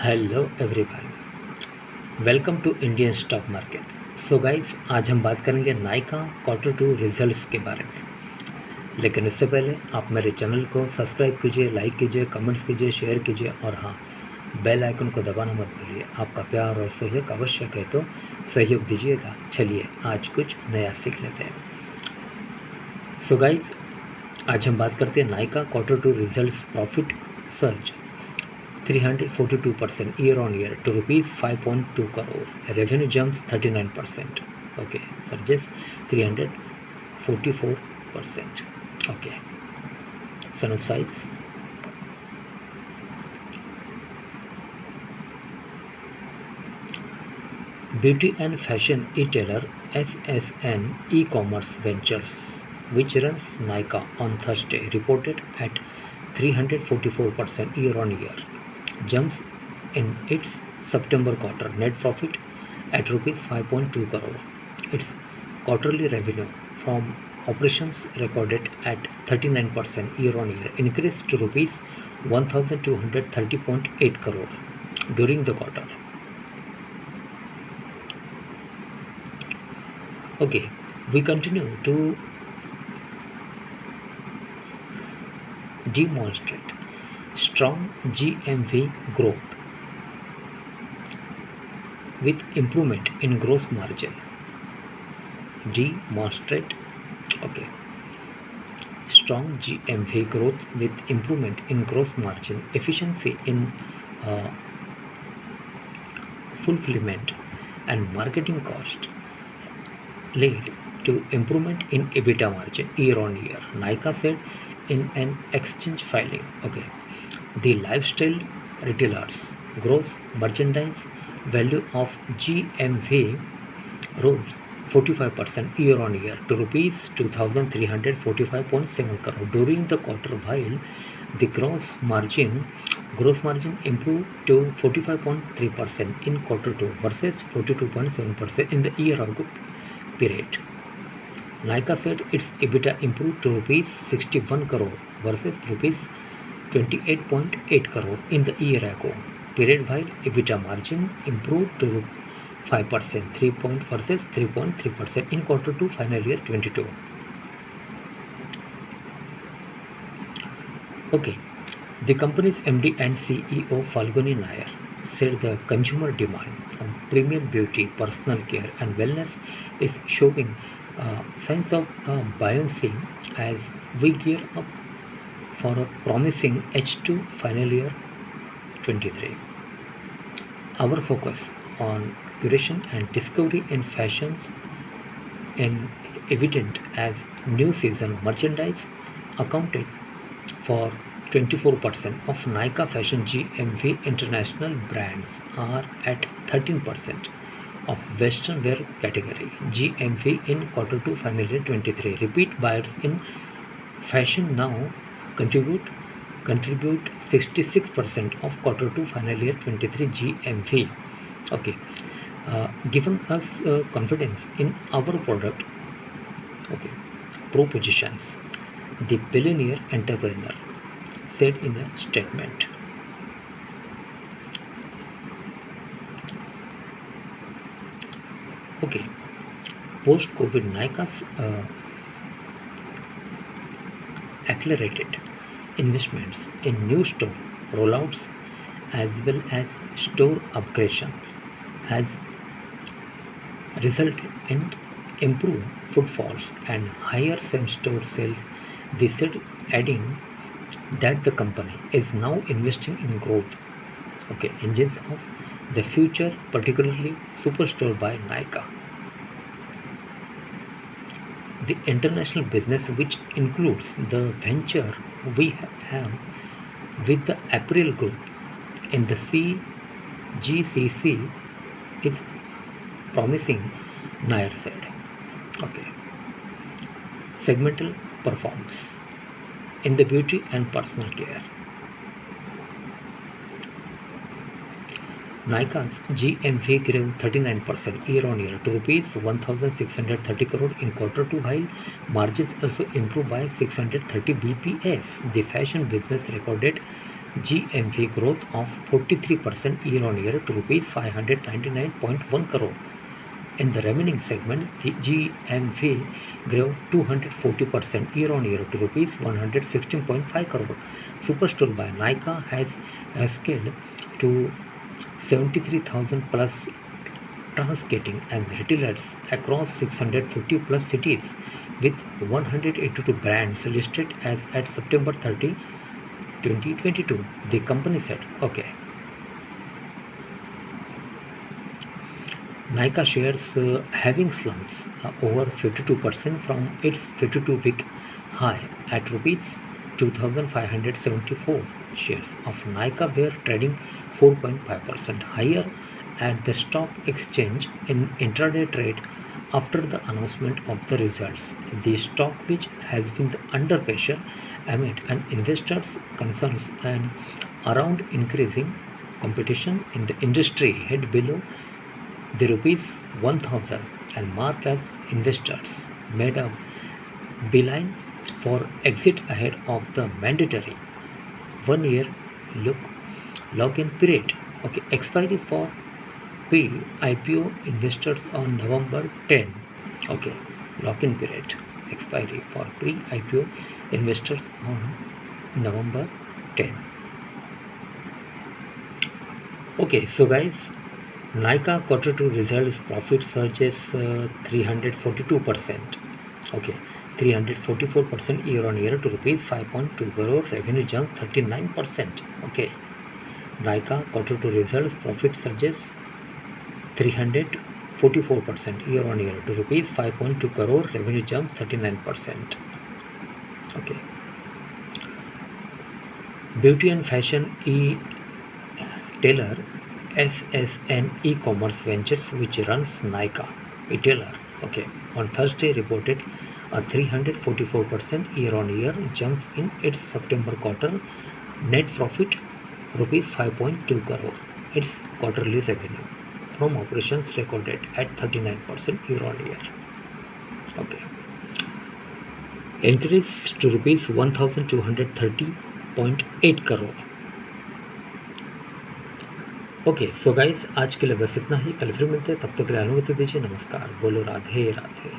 Hello everyone, welcome to Indian stock market. So guys, आज हम बात करेंगे नाइका Q2 रिजल्ट्स के बारे में। लेकिन उससे पहले आप मेरे चैनल को सब्सक्राइब कीजिए, लाइक कीजिए, कमेंट्स कीजिए, शेयर कीजिए और हाँ, बेल आइकन को दबाना मत भूलिए। आपका प्यार और सहयोग आवश्यक है, तो सहयोग दीजिएगा। चलिए आज कुछ नया सीख लेते हैं। सो गाइस, आज हम बात करते हैं Nykaa Q2 results. Profit surge 342% year on year to rupees 5.2 crore. Revenue jumps 39%. Okay, surges 344%. Okay, son of size. Beauty and fashion retailer FSN e-commerce ventures, which runs Nykaa, on Thursday reported at 344% year on year jumps in its September quarter net profit at rupees 5.2 crore. Its quarterly revenue from operations recorded at 39% year on year increased to rupees 1230.8 crore during the quarter. Okay, we continue to demonstrate strong GMV growth with improvement in gross margin. Demonstrate, okay, strong GMV growth with improvement in gross margin, efficiency in fulfillment and marketing cost led to improvement in EBITDA margin year on year, Nykaa said in an exchange filing. Okay, the lifestyle retailers' gross merchandise value of GMV rose 45% year on year to rupees 2,345.7 crore during the quarter, while the gross margin improved to 45.3% in Q2 versus 42.7% in the year ago period. Nykaa said its EBITDA improved to rupees 61 crore versus rupees 28.8 crore in the year ago period, while EBITDA margin improved to 5% 3 point versus 3.3% in Q2 final year 22. Okay, the company's MD and CEO Falguni Nair said the consumer demand from premium beauty, personal care and wellness is showing signs of buoyancy as we gear up for a promising H2 final year 23. Our focus on curation and discovery in fashions is evident as new season merchandise accounted for 24% of Nykaa fashion GMV. International brands are at 13% of western wear category GMV in Q2 final year 23. Repeat buyers in fashion now contribute 66% of Q2 final year 23 GMV. Okay, giving us confidence in our product, okay, propositions, the billionaire entrepreneur said in a statement. Okay, post-COVID, Nykaa's accelerated investments in new store rollouts as well as store upgradation has resulted in improved footfalls and higher same-store sales. They said, adding that the company is now investing in growth, okay, engines of the future, particularly Superstore by Nykaa. The international business, which includes the venture we have with the April Group in the GCC, is promising, Nair said. Okay. Segmental performance in the beauty and personal care. Nykaa's GMV grew 39% year on year to rupees 1,630 crore in Q2, while margins also improved by 630 bps. The fashion business recorded GMV growth of 43% year-on-year to rupees 599.1 crore. In the remaining segment, the GMV grew 240% year-on-year to rupees 116.5 crore. Superstore by Nykaa has scaled to 73,000 plus trans-skating and retailers across 650 plus cities, with 182 brands listed as at September 30, 2022. The company said, okay. Nykaa shares having slumps over 52% from its 52-week high at rupees 2,574. Shares of Nykaa were trading 4.5% higher at the stock exchange in intraday trade after the announcement of the results. The stock, which has been under pressure amid an investors' concerns and around increasing competition in the industry, hit below the rupees 1,000 and mark as investors made a beeline for exit ahead of the mandatory 1 year lock-in period. Okay, expiry for pre-IPO investors on November 10. Okay, lock-in period expiry for pre-IPO investors on November 10. Okay, so guys, Nykaa Q2 results profit surges 342%. Okay, 344% year-on-year to rupees 5.2 crore. Revenue jump 39%. Okay, Nykaa Q2 results profit surges 344% year-on-year to rupees 5.2 crore. Revenue jump 39%. Okay, beauty and fashion e-tailer SSN e-commerce ventures, which runs Nykaa e-tailer, okay, on Thursday reported a 344% year-on-year jump in its September quarter net profit rupees 5.2 crore. Its quarterly revenue from operations recorded at 39% year-on-year. Okay, increased to rupees 1,230.8 crore. Okay so guys, आज के लिए बस इतना ही। कल फिर मिलते हैं, तब तक के लिए अनुमति दीजिए। नमस्कार, बोलो राधे राधे।